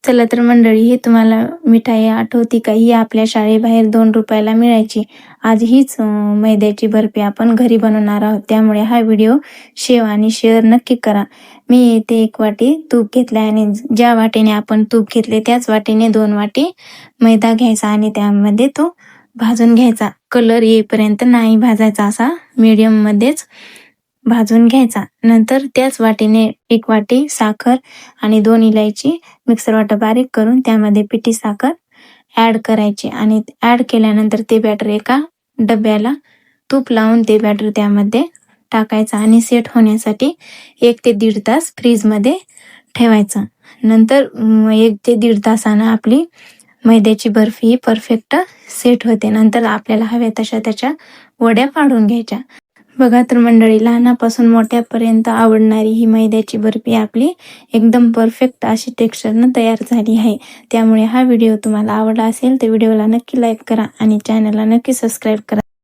चला तर मंडळी, हे तुम्हाला मिठाई आठवती का? ही आपल्या शाळेबाहेर 2 रुपयाला मिळायची. आज हीच मैद्याची बर्फी आपण घरी बनवणार आहोत. त्यामुळे हा व्हिडिओ सेव्ह आणि शेअर नक्की करा. मी इथे 1 वाटी तूप घेतले आणि ज्या वाटीने आपण तूप घेतले त्याच वाटीने 2 वाटी मैदा घ्यायचा आणि त्यामध्ये तो भाजून घ्यायचा. कलर येईपर्यंत नाही भाजायचा, असा मीडियममध्येच भाजून घ्यायचा. नंतर त्याच वाटीने 1 वाटी साखर आणि 2 इलायची मिक्सर वाटा बारीक करून त्यामध्ये पिठी साखर ॲड करायची आणि ॲड केल्यानंतर ते बॅटर एका डब्याला तूप लावून ते बॅटर त्यामध्ये टाकायचं आणि सेट होण्यासाठी 1 ते 1.5 तास फ्रीजमध्ये ठेवायचं. नंतर 1 ते 1.5 तासानं आपली मैद्याची बर्फी परफेक्ट सेट होते. नंतर आपल्याला हव्या तशा त्याच्या वड्या पाडून घ्यायच्या. बघा तर मंडळी, लहानापासून मोठ्यापर्यंत आवडणारी ही मैद्याची बर्फी आपली एकदम परफेक्ट अशी टेक्स्चरनं तयार झाली आहे. त्यामुळे हा व्हिडिओ तुम्हाला आवडला असेल तर व्हिडिओला नक्की लाईक करा आणि चॅनलला नक्की सबस्क्राईब करा.